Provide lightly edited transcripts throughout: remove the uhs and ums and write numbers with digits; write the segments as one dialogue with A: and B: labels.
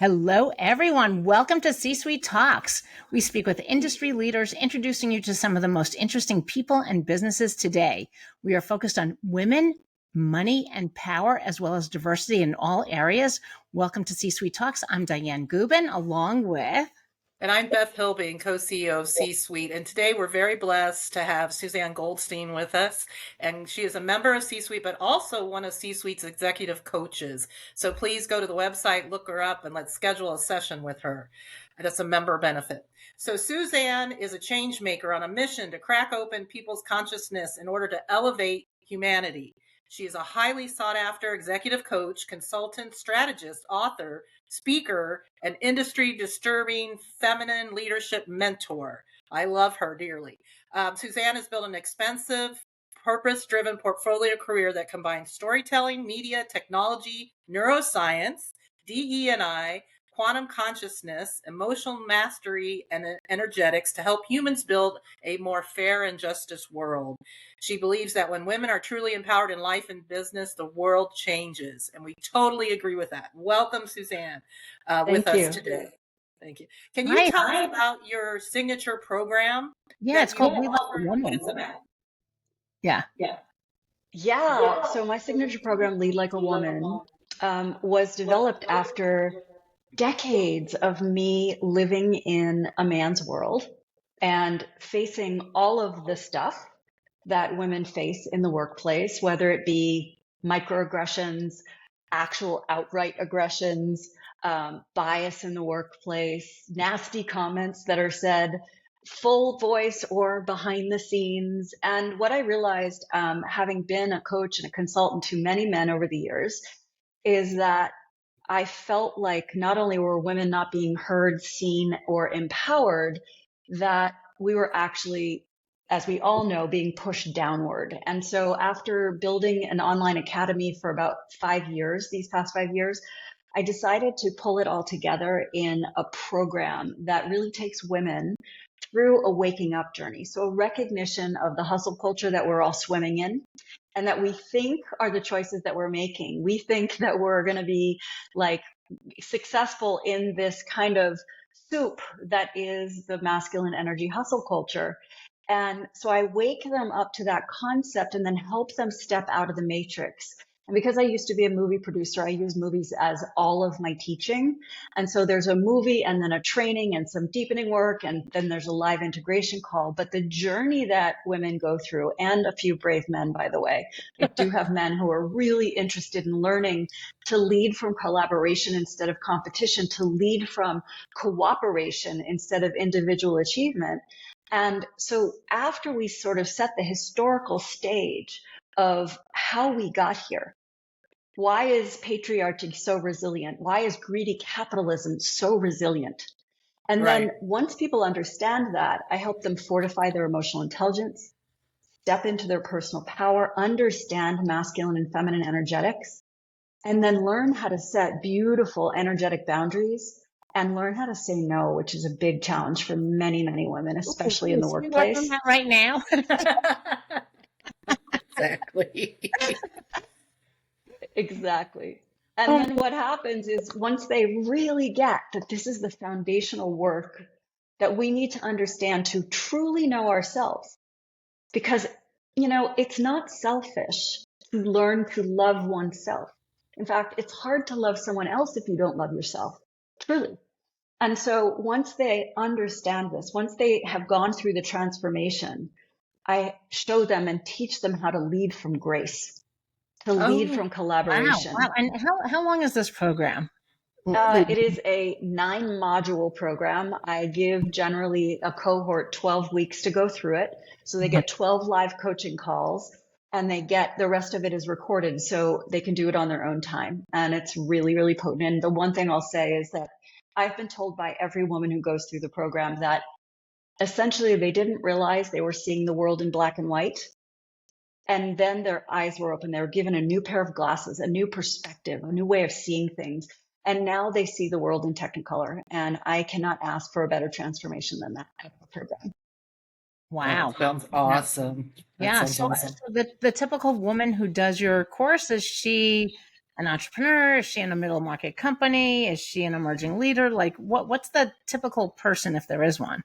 A: Hello, everyone. Welcome to C-Suite Talks. We speak with industry leaders, introducing you to some of the most interesting people and businesses today. We are focused on women, money, and power, as well as diversity in all areas. Welcome to C-Suite Talks. I'm Dianne Gubin, along with...
B: And I'm Beth Hilbing, co-CEO of C-Suite. And today we're very blessed to have Susanne Goldstein with us. And she is a member of C-Suite, but also one of C-Suite's executive coaches. So please go to the website, look her up, and let's schedule a session with her. That's a member benefit. So Susanne is a change maker on a mission to crack open people's consciousness in order to elevate humanity. She is a highly sought after executive coach, consultant, strategist, author, speaker, and industry disturbing feminine leadership mentor. I love her dearly. Susanne has built an expensive, purpose-driven portfolio career that combines storytelling, media, technology, neuroscience, DE&I, quantum consciousness, emotional mastery, and energetics to help humans build a more fair and justice world. She believes that when women are truly empowered in life and business, the world changes. And we totally agree with that. Welcome, Susanne, with us today. Thank you. Can you tell us about your signature program?
A: Yeah, it's called Lead Like a Woman. Yeah.
C: So my signature program, Lead Like a Woman, was developed after decades of me living in a man's world and facing all of the stuff that women face in the workplace, whether it be microaggressions, actual outright aggressions, bias in the workplace, nasty comments that are said, full voice or behind the scenes. And what I realized, having been a coach and a consultant to many men over the years, is that I felt like not only were women not being heard, seen, or empowered, that we were actually, as we all know, being pushed downward. And so after building an online academy for about 5 years, these past 5 years, I decided to pull it all together in a program that really takes women through a waking up journey. So a recognition of the hustle culture that we're all swimming in and that we think are the choices that we're making. We think that we're going to be like successful in this kind of soup that is the masculine energy hustle culture. And so I wake them up to that concept and then help them step out of the matrix. And because I used to be a movie producer, I use movies as all of my teaching. And so there's a movie and then a training and some deepening work, and then there's a live integration call. But the journey that women go through, and a few brave men, by the way, I do have men who are really interested in learning to lead from collaboration instead of competition, to lead from cooperation instead of individual achievement. And so after we sort of set the historical stage of how we got here, why is patriarchy so resilient? Why is greedy capitalism so resilient? And then once people understand that, I help them fortify their emotional intelligence, step into their personal power, understand masculine and feminine energetics, and then learn how to set beautiful energetic boundaries and learn how to say no, which is a big challenge for many, many women, especially in the workplace.
A: We're working that right now.
C: Exactly. And then what happens is once they really get that this is the foundational work that we need to understand to truly know ourselves, because, it's not selfish to learn to love oneself. In fact, it's hard to love someone else if you don't love yourself, truly. And so once they understand this, once they have gone through the transformation, I show them and teach them how to lead from grace, to lead from collaboration.
A: Wow. And how long is this program?
C: It is a 9-module program. I give generally a cohort 12 weeks to go through it. So they get 12 live coaching calls, and they get the rest of it is recorded so they can do it on their own time. And it's really, really potent. And the one thing I'll say is that I've been told by every woman who goes through the program that essentially they didn't realize they were seeing the world in black and white. And then their eyes were open. They were given a new pair of glasses, a new perspective, a new way of seeing things. And now they see the world in Technicolor. And I cannot ask for a better transformation than that program.
A: Wow.
B: That sounds awesome.
A: So the typical woman who does your course, is she an entrepreneur? Is she in a middle market company? Is she an emerging leader? Like what's the typical person if there is one?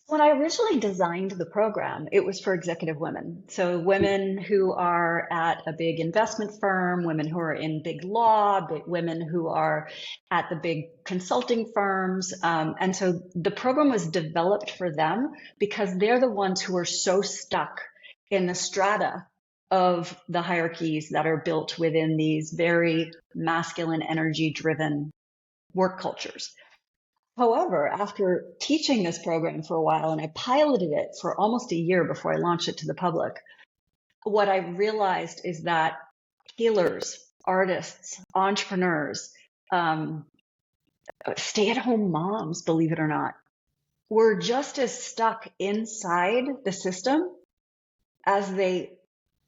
C: When I originally designed the program, it was for executive women. So women who are at a big investment firm, women who are in big law, women who are at the big consulting firms. And so the program was developed for them because they're the ones who are so stuck in the strata of the hierarchies that are built within these very masculine, energy driven work cultures. However, after teaching this program for a while, and I piloted it for almost a year before I launched it to the public, what I realized is that healers, artists, entrepreneurs, stay-at-home moms, believe it or not, were just as stuck inside the system as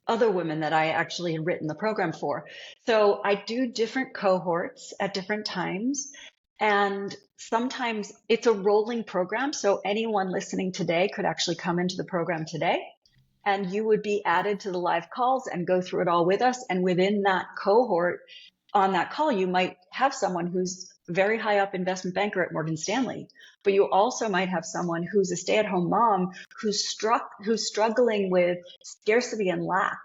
C: other women that I actually had written the program for. So I do different cohorts at different times. And sometimes it's a rolling program. So anyone listening today could actually come into the program today and you would be added to the live calls and go through it all with us. And within that cohort, on that call, you might have someone who's very high up investment banker at Morgan Stanley, but you also might have someone who's a stay-at-home mom who's struggling with scarcity and lack,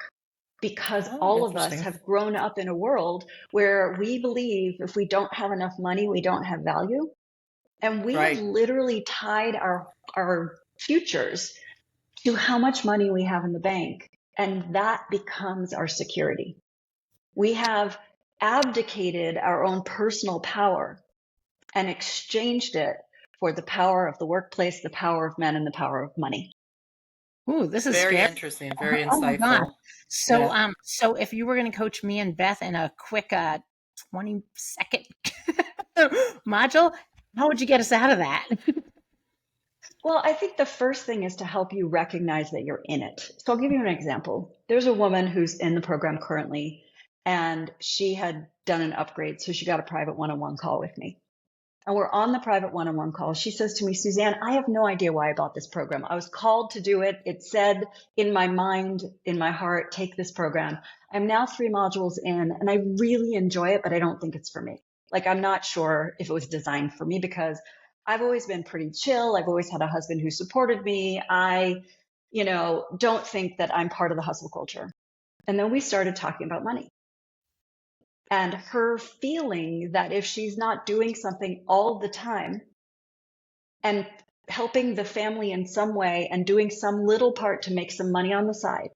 C: because all of us have grown up in a world where we believe if we don't have enough money, we don't have value. And we have literally tied our futures to how much money we have in the bank. And that becomes our security. We have abdicated our own personal power and exchanged it for the power of the workplace, the power of men, and the power of money.
A: Ooh, this is
B: very
A: scary.
B: interesting, very insightful.
A: Oh my God. So, so if you were going to coach me and Beth in a quick 20-second module, how would you get us out of that?
C: Well, I think the first thing is to help you recognize that you're in it. So I'll give you an example. There's a woman who's in the program currently, and she had done an upgrade. So she got a private one-on-one call with me. And we're on the private one-on-one call. She says to me, Susanne, I have no idea why I bought this program. I was called to do it. It said in my mind, in my heart, take this program. I'm now 3 modules in and I really enjoy it, but I don't think it's for me. Like, I'm not sure if it was designed for me because I've always been pretty chill. I've always had a husband who supported me. I, don't think that I'm part of the hustle culture. And then we started talking about money. And her feeling that if she's not doing something all the time and helping the family in some way and doing some little part to make some money on the side,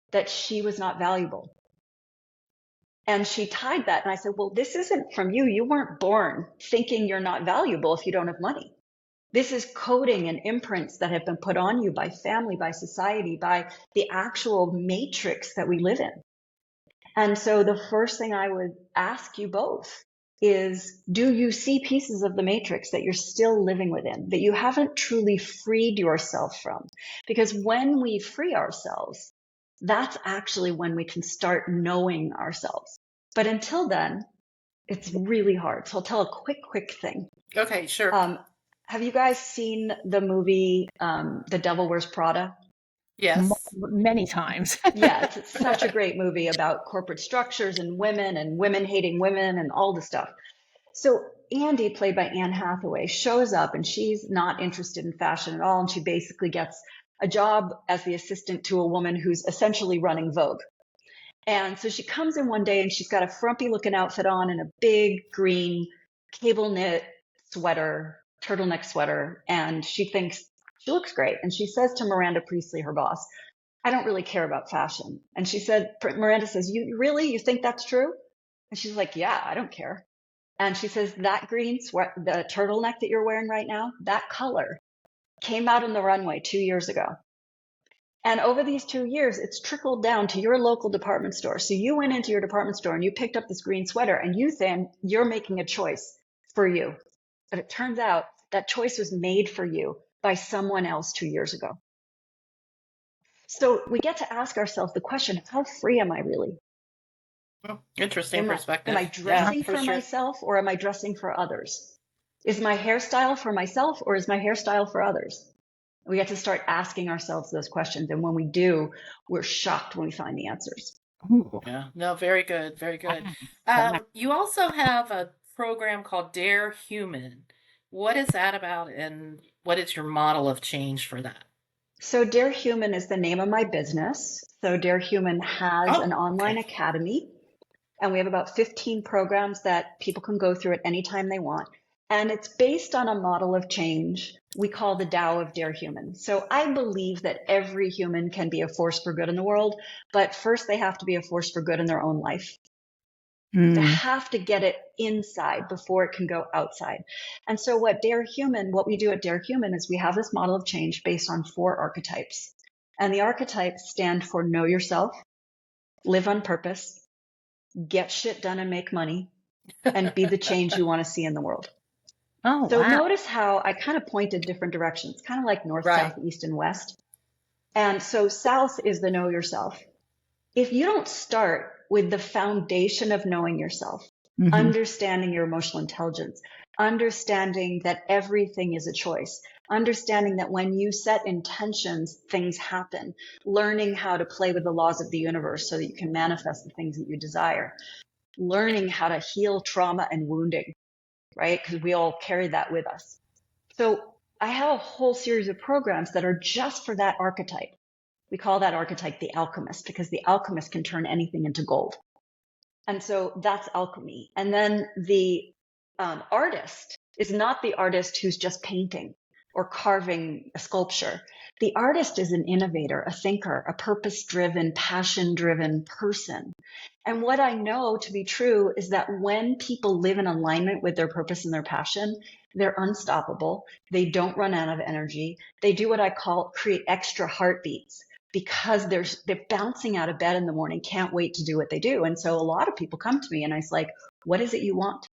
C: that she was not valuable. And she tied that. And I said, well, this isn't from you. You weren't born thinking you're not valuable if you don't have money. This is coding and imprints that have been put on you by family, by society, by the actual matrix that we live in. And so the first thing I would ask you both is, do you see pieces of the matrix that you're still living within, that you haven't truly freed yourself from? Because when we free ourselves, that's actually when we can start knowing ourselves. But until then, it's really hard. So I'll tell a quick thing.
B: Okay, sure.
C: Have you guys seen the movie The Devil Wears Prada?
B: Yes.
A: Many times.
C: Yeah, it's such a great movie about corporate structures and women hating women and all the stuff. So Andy, played by Anne Hathaway, shows up and she's not interested in fashion at all. And she basically gets a job as the assistant to a woman who's essentially running Vogue. And so she comes in one day and she's got a frumpy looking outfit on and a big green cable knit sweater, turtleneck sweater. And she thinks she looks great. And she says to Miranda Priestley, her boss, I don't really care about fashion. And Miranda says, you think that's true? And she's like, yeah, I don't care. And she says, that green the turtleneck that you're wearing right now, that color came out on the runway 2 years ago. And over these 2 years, it's trickled down to your local department store. So you went into your department store and you picked up this green sweater and you're making a choice for you. But it turns out that choice was made for you by someone else 2 years ago. So we get to ask ourselves the question, how free am I really?
B: Interesting perspective.
C: Am I dressing for myself or am I dressing for others? Is my hairstyle for myself or is my hairstyle for others? We get to start asking ourselves those questions. And when we do, we're shocked when we find the answers.
A: Ooh,
B: Yeah, no, very good, very good.
A: wow.
B: You also have a program called DAREHuman. What is that about, and what is your model of change for that?
C: So DAREHuman is the name of my business. So DAREHuman has an
B: Oh,
C: online
B: okay.
C: academy, and we have about 15 programs that people can go through at any time they want. And it's based on a model of change we call the Tao of DAREHuman. So I believe that every human can be a force for good in the world, but first they have to be a force for good in their own life. They
A: Mm.
C: have to get it inside before it can go outside. And so what we do at DAREHuman is we have this model of change based on 4 archetypes. And the archetypes stand for know yourself, live on purpose, get shit done and make money, and be the change you want to see in the world.
A: Oh,
C: So
A: wow.
C: notice how I kind of pointed different directions, kind of like north,
B: Right.
C: south, east, and west. And so south is the know yourself. If you don't start with the foundation of knowing yourself,
A: Mhm.
C: understanding your emotional intelligence, understanding that everything is a choice, understanding that when you set intentions, things happen, learning how to play with the laws of the universe so that you can manifest the things that you desire, learning how to heal trauma and wounding, right? Because we all carry that with us. So I have a whole series of programs that are just for that archetype. We call that archetype the alchemist because the alchemist can turn anything into gold. And so that's alchemy. And then the artist is not the artist who's just painting or carving a sculpture. The artist is an innovator, a thinker, a purpose-driven, passion-driven person. And what I know to be true is that when people live in alignment with their purpose and their passion, they're unstoppable. They don't run out of energy. They do what I call create extra heartbeats because they're bouncing out of bed in the morning, can't wait to do what they do. And so a lot of people come to me and I was like, what is it you want?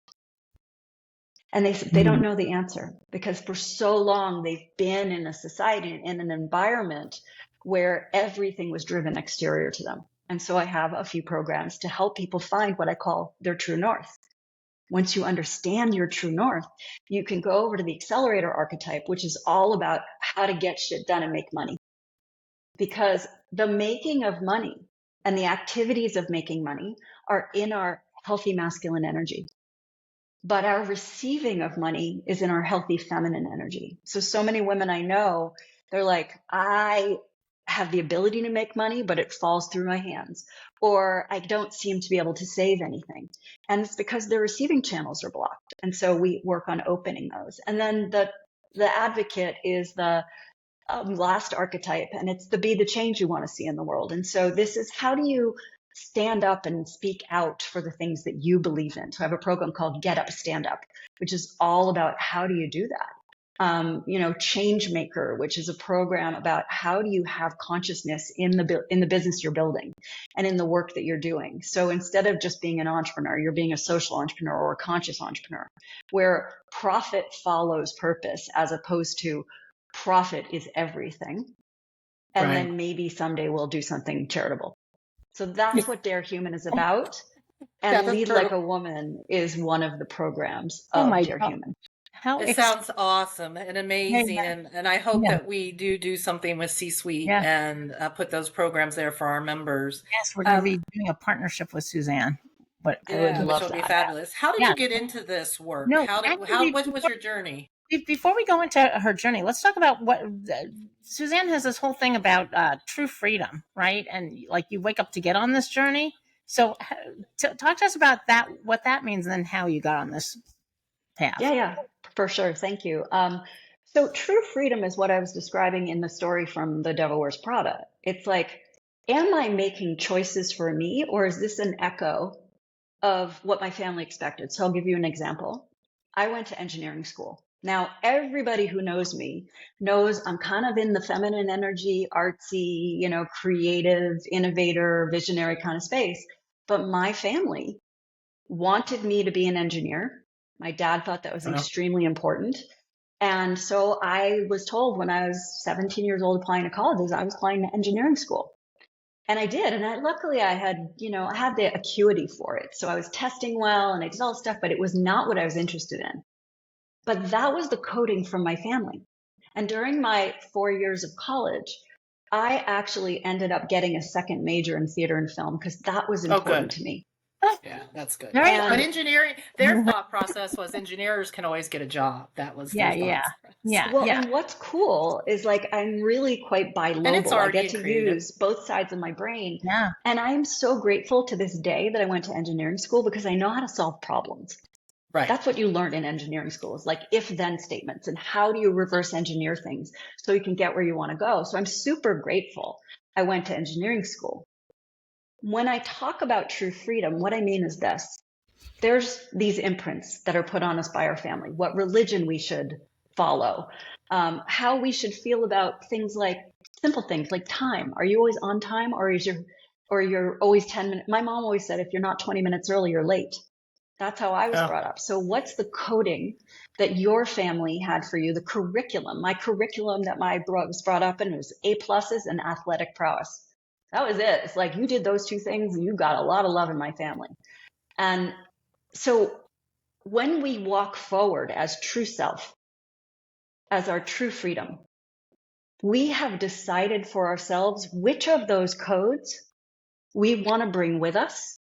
C: And they don't know the answer because for so long they've been in a society, in an environment where everything was driven exterior to them. And so I have a few programs to help people find what I call their true north. Once you understand your true north, you can go over to the accelerator archetype, which is all about how to get shit done and make money. Because the making of money and the activities of making money are in our healthy masculine energy. But our receiving of money is in our healthy feminine energy. So many women I know, they're like, I have the ability to make money, but it falls through my hands. Or I don't seem to be able to save anything. And it's because their receiving channels are blocked. And so we work on opening those. And then the advocate is the last archetype, and it's the be the change you want to see in the world. And so this is how do you stand up and speak out for the things that you believe in. So I have a program called Get Up, Stand Up, which is all about how do you do that. Change Maker, which is a program about how do you have consciousness in the business you're building and in the work that you're doing. So instead of just being an entrepreneur, you're being a social entrepreneur or a conscious entrepreneur, where profit follows purpose as opposed to profit is everything. And
B: Right.
C: then maybe someday we'll do something charitable. So that's what DAREHuman is about.
B: Yeah,
C: And
B: that's
C: Lead Like
B: true.
C: a Woman is one of the programs
A: Oh
C: of
A: my God.
C: DAREHuman.
A: How
B: It
A: exciting.
B: sounds awesome and amazing,
A: Yeah.
B: and I hope
A: Yeah.
B: that we do something with C-Suite
A: Yeah.
B: and put those programs there for our members.
A: Yes, we're going to be doing a partnership with Suzanne. But
C: I would
B: Which
C: love
B: will be
C: that.
B: fabulous. How did
A: yeah,
B: you get into this work?
A: no, actually,
B: What was your journey?
A: before we go into her journey, let's talk about what Suzanne has this whole thing about true freedom, right? And like you wake up to get on this journey. So talk to us about that, what that means, and then how you got on this path.
C: Yeah, for sure. Thank you. So true freedom is what I was describing in the story from The Devil Wears Prada. It's like, am I making choices for me, or is this an echo of what my family expected? So I'll give you an example. I went to engineering school. Now, everybody who knows me knows I'm kind of in the feminine energy, artsy, creative, innovator, visionary kind of space. But my family wanted me to be an engineer. My dad thought that was
B: Wow.
C: extremely important. And so I was told when I was 17 years old applying to colleges, I was applying to engineering school. And I did. And luckily I had, I had the acuity for it. So I was testing well and I did all this stuff, but it was not what I was interested in. But that was the coding from my family. And during my 4 years of college, I actually ended up getting a second major in theater and film because that was important to me.
B: Yeah, that's good.
A: Very
B: But engineering, their thought process was engineers can always get a job. That was their thought process.
C: Well, and what's cool is like I'm really quite
B: And it's
C: bilingual. I
B: arty
C: get
B: and
C: to
B: creative.
C: use both sides of my brain.
A: Yeah.
C: And I'm so grateful to this day that I went to engineering school because I know how to solve problems.
B: Right.
C: That's what you learn in engineering school is like if-then statements and how do you reverse engineer things so you can get where you want to go. So I'm super grateful I went to engineering school. When I talk about true freedom, what I mean is this. There's these imprints that are put on us by our family, what religion we should follow, how we should feel about things like simple things like time. Are you always on time or you're always 10 minutes? My mom always said, if you're not 20 minutes early, you're late. That's how I was brought up. So what's the coding that your family had for you? The curriculum, my curriculum that was brought up in was A+ and athletic prowess. That was it. It's like you did those two things and you got a lot of love in my family. And so when we walk forward as true self, as our true freedom, we have decided for ourselves which of those codes we want to bring with us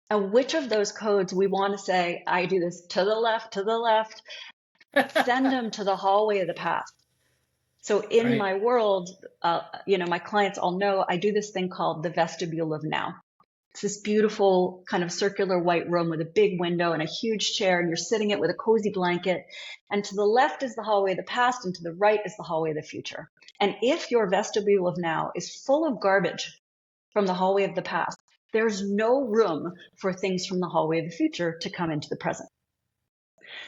C: and which of those codes we want to say, I do this to the left, send them to the hallway of the past. So in my world, my clients all know I do this thing called the vestibule of now. It's this beautiful kind of circular white room with a big window and a huge chair, and you're sitting it with a cozy blanket. And to the left is the hallway of the past, and to the right is the hallway of the future. And if your vestibule of now is full of garbage from the hallway of the past, there's no room for things from the hallway of the future to come into the present.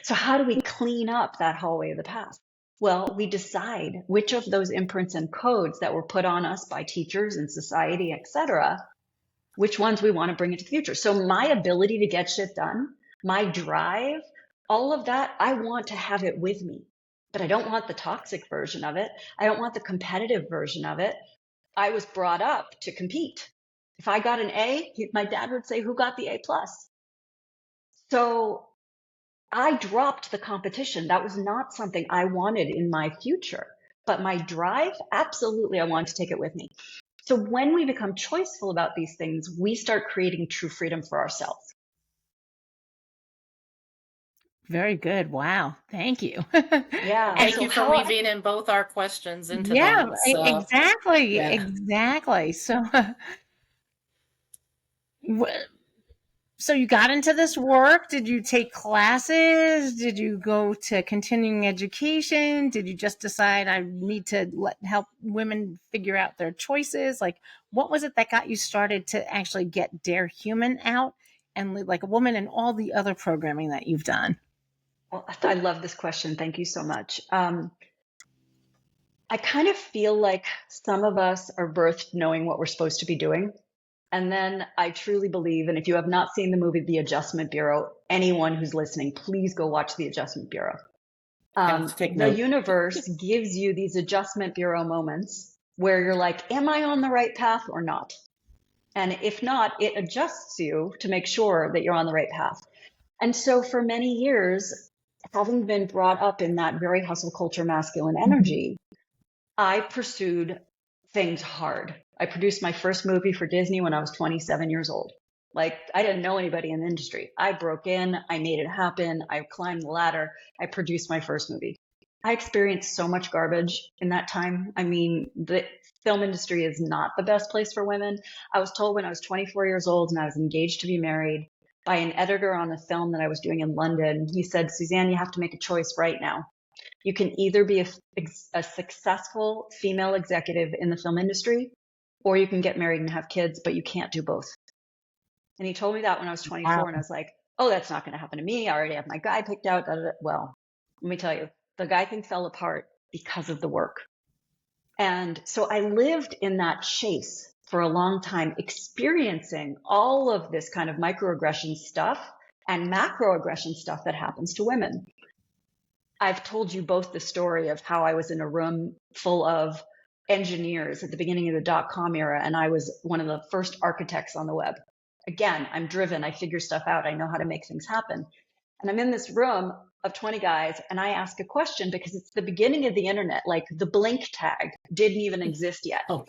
C: So how do we clean up that hallway of the past? Well, we decide which of those imprints and codes that were put on us by teachers and society, etc., which ones we want to bring into the future. So my ability to get shit done, my drive, all of that, I want to have it with me. But I don't want the toxic version of it. I don't want the competitive version of it. I was brought up to compete. If I got an A, my dad would say, who got the A+? So I dropped the competition. That was not something I wanted in my future. But my drive, absolutely, I want to take it with me. So when we become choiceful about these things, we start creating true freedom for ourselves.
A: Very good. Wow. Thank you.
C: Yeah.
B: Thank you for weaving in both our questions into that. So,
A: exactly. Yeah. Exactly. So, so you got into this work. Did you take classes? Did you go to continuing education? Did you just decide I need to help women figure out their choices? Like, what was it that got you started to actually get DAREHuman out and live like a woman and all the other programming that you've done?
C: Well, I love this question. Thank you so much. I kind of feel like some of us are birthed knowing what we're supposed to be doing. And then I truly believe, and if you have not seen the movie The Adjustment Bureau, anyone who's listening, please go watch The Adjustment Bureau. The universe gives you these Adjustment Bureau moments where you're like, am I on the right path or not? And if not, it adjusts you to make sure that you're on the right path. And so for many years, having been brought up in that very hustle culture, masculine energy, I pursued things hard. I produced my first movie for Disney when I was 27 years old. Like, I didn't know anybody in the industry. I broke in, I made it happen, I climbed the ladder, I produced my first movie. I experienced so much garbage in that time. I mean, the film industry is not the best place for women. I was told when I was 24 years old and I was engaged to be married by an editor on a film that I was doing in London. He said, Susanne, you have to make a choice right now. You can either be a successful female executive in the film industry, or you can get married and have kids, but you can't do both. And he told me that when I was 24, and I was like, oh, that's not going to happen to me. I already have my guy picked out. Well, let me tell you, the guy thing fell apart because of the work. And so I lived in that chase for a long time, experiencing all of this kind of microaggression stuff and macroaggression stuff that happens to women. I've told you both the story of how I was in a room full of engineers at the beginning of the .com era, and I was one of the first architects on the web. Again, I'm driven. I figure stuff out. I know how to make things happen. And I'm in this room of 20 guys and I ask a question because it's the beginning of the internet. Like the blink tag didn't even exist yet.
B: Oh.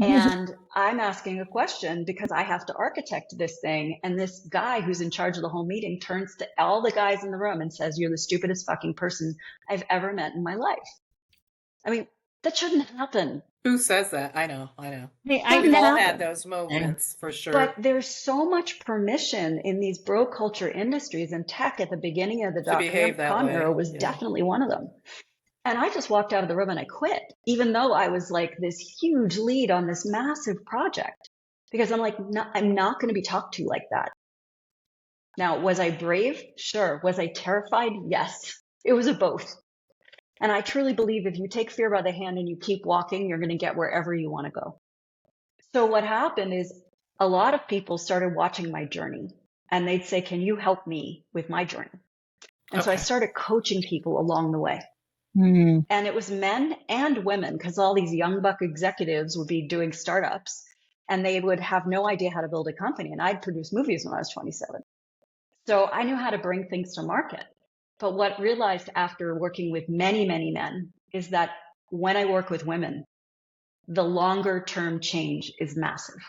C: And I'm asking a question because I have to architect this thing. And this guy who's in charge of the whole meeting turns to all the guys in the room and says, "You're the stupidest fucking person I've ever met in my life." I mean, that shouldn't happen.
B: Who says that? I know.
A: Hey,
B: We've all had those moments for sure.
C: But there's so much permission in these bro culture industries, and tech at the beginning of the dot-com era was definitely one of them. And I just walked out of the room and I quit, even though I was like this huge lead on this massive project, because I'm like, no, I'm not going to be talked to like that. Now, was I brave? Sure. Was I terrified? Yes. It was a both. And I truly believe if you take fear by the hand and you keep walking, you're going to get wherever you want to go. So what happened is a lot of people started watching my journey and they'd say, "Can you help me with my journey?" And so I started coaching people along the way. And it was men and women, because all these young buck executives would be doing startups and they would have no idea how to build a company. And I'd produced movies when I was 27. So I knew how to bring things to market. But what I realized after working with many, many men is that when I work with women, the longer term change is massive.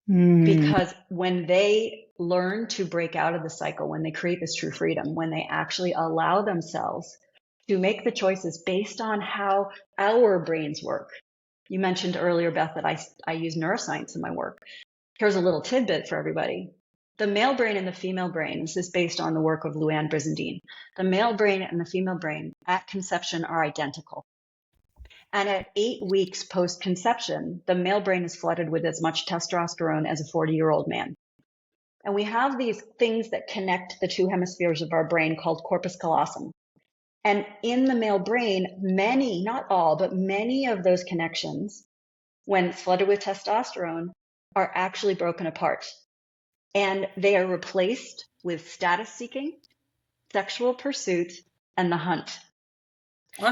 C: Because when they learn to break out of the cycle, when they create this true freedom, when they actually allow themselves to make the choices based on how our brains work. You mentioned earlier, Beth, that I use neuroscience in my work. Here's a little tidbit for everybody. The male brain and the female brain, this is based on the work of Luann Brizendine. The male brain and the female brain at conception are identical. And at 8 weeks post-conception, the male brain is flooded with as much testosterone as a 40-year-old man. And we have these things that connect the two hemispheres of our brain called corpus callosum. And in the male brain, many, not all, but many of those connections, when flooded with testosterone, are actually broken apart. And they are replaced with status seeking, sexual pursuit, and the hunt.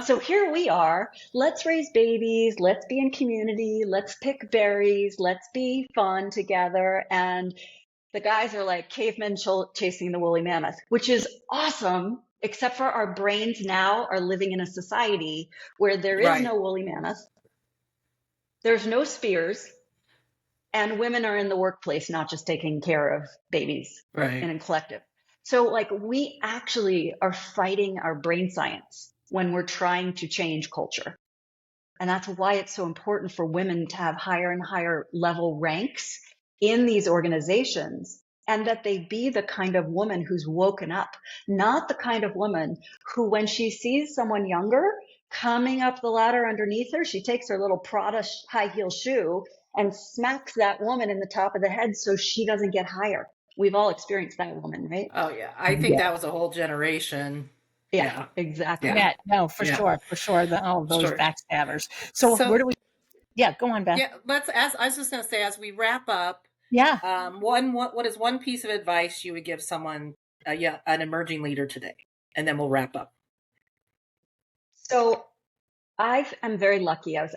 C: So here we are. Let's raise babies. Let's be in community. Let's pick berries. Let's be fun together. And the guys are like cavemen chasing the woolly mammoth, which is awesome, except for our brains now are living in a society where there is no woolly mammoth. There's no spears. And women are in the workplace, not just taking care of babies in a collective. So like we actually are fighting our brain science when we're trying to change culture. And that's why it's so important for women to have higher and higher level ranks in these organizations, and that they be the kind of woman who's woken up, not the kind of woman who, when she sees someone younger coming up the ladder underneath her, she takes her little Prada high heel shoe and smacks that woman in the top of the head so she doesn't get higher. We've all experienced that woman, right?
B: Oh, yeah. I think that was a whole generation.
C: Yeah, exactly.
A: Yeah, no, for sure. Those backstabbers. So where do we? Yeah, go on, Beth.
B: Yeah, let's ask. I was just going to say, as we wrap up,
A: yeah,
B: what is one piece of advice you would give someone, an emerging leader today, and then we'll wrap up.
C: So I am very lucky. I was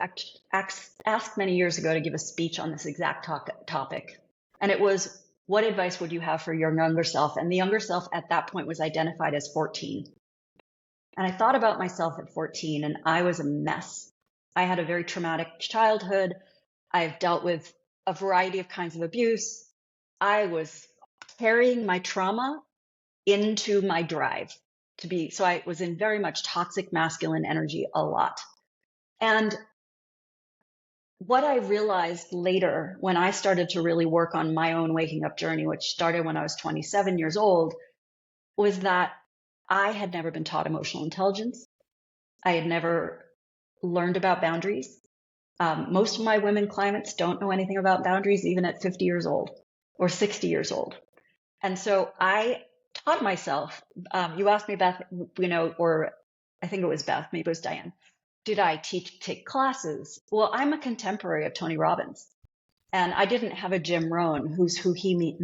C: asked many years ago to give a speech on this exact topic, and it was, what advice would you have for your younger self? And the younger self at that point was identified as 14. And I thought about myself at 14, and I was a mess. I had a very traumatic childhood. I've dealt with a variety of kinds of abuse. I was carrying my trauma into my drive to be, so I was in very much toxic masculine energy a lot. And what I realized later when I started to really work on my own waking up journey, which started when I was 27 years old, was that I had never been taught emotional intelligence. I had never learned about boundaries. Most of my women clients don't know anything about boundaries, even at 50 years old or 60 years old. And so I taught myself, you asked me, Beth, or I think it was Beth, maybe it was Dianne. Did I take classes? Well, I'm a contemporary of Tony Robbins, and I didn't have a Jim Rohn who he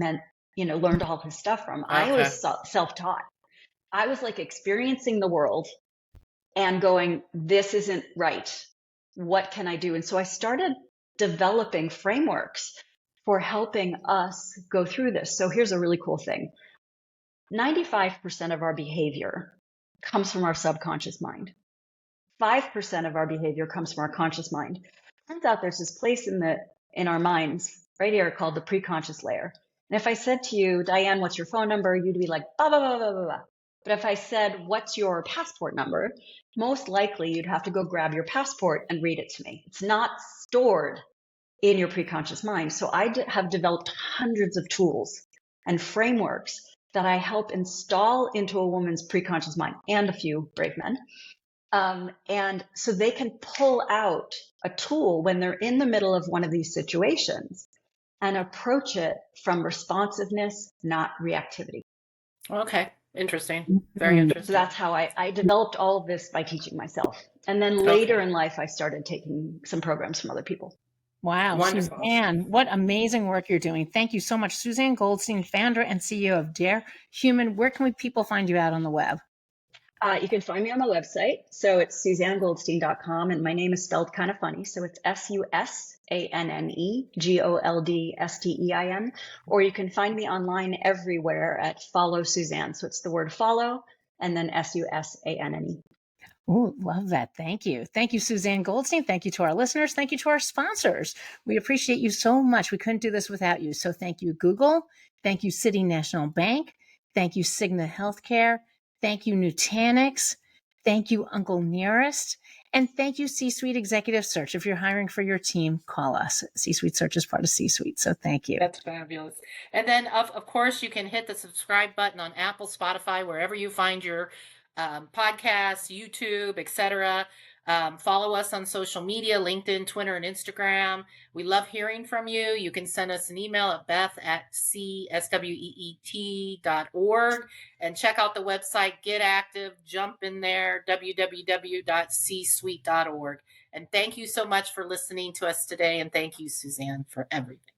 C: learned all his stuff from. Okay. I was self-taught. I was like experiencing the world and going, this isn't right. What can I do? And so I started developing frameworks for helping us go through this. So here's a really cool thing. 95% of our behavior comes from our subconscious mind. 5% of our behavior comes from our conscious mind. Turns out there's this place in our minds right here called the preconscious layer. And if I said to you, Diane, what's your phone number? You'd be like, blah, blah, blah, blah, blah, blah. But if I said, what's your passport number? Most likely you'd have to go grab your passport and read it to me. It's not stored in your preconscious mind. So I have developed hundreds of tools and frameworks that I help install into a woman's preconscious mind, and a few brave men. And so they can pull out a tool when they're in the middle of one of these situations and approach it from responsiveness, not reactivity.
B: Okay. Interesting. Very interesting.
C: So that's how I developed all of this, by teaching myself. And then later in life, I started taking some programs from other people.
A: Wow,
B: Wonderful.
A: Susanne, what amazing work you're doing. Thank you so much. Susanne Goldstein, founder and CEO of DAREHuman. Where can people find you out on the web?
C: You can find me on my website. So it's SusanneGoldstein.com, and my name is spelled kind of funny. So it's SusanneGoldstein. Or you can find me online everywhere at Follow Susanne. So it's the word follow and then Susanne.
A: Oh, love that. Thank you. Thank you, Susanne Goldstein. Thank you to our listeners. Thank you to our sponsors. We appreciate you so much. We couldn't do this without you. So thank you, Google. Thank you, City National Bank. Thank you, Cigna Healthcare. Thank you, Nutanix. Thank you, Uncle Nearest. And thank you, C-Suite Executive Search. If you're hiring for your team, call us. C-Suite Search is part of C-Suite. So thank you.
B: That's fabulous. And then, of course, you can hit the subscribe button on Apple, Spotify, wherever you find your podcasts, YouTube, etc. Follow us on social media, LinkedIn, Twitter, and Instagram. We love hearing from you. You can send us an email at beth@csweet.org, and check out the website, get active, jump in there, www.csuite.org. And thank you so much for listening to us today. And thank you, Susanne, for everything.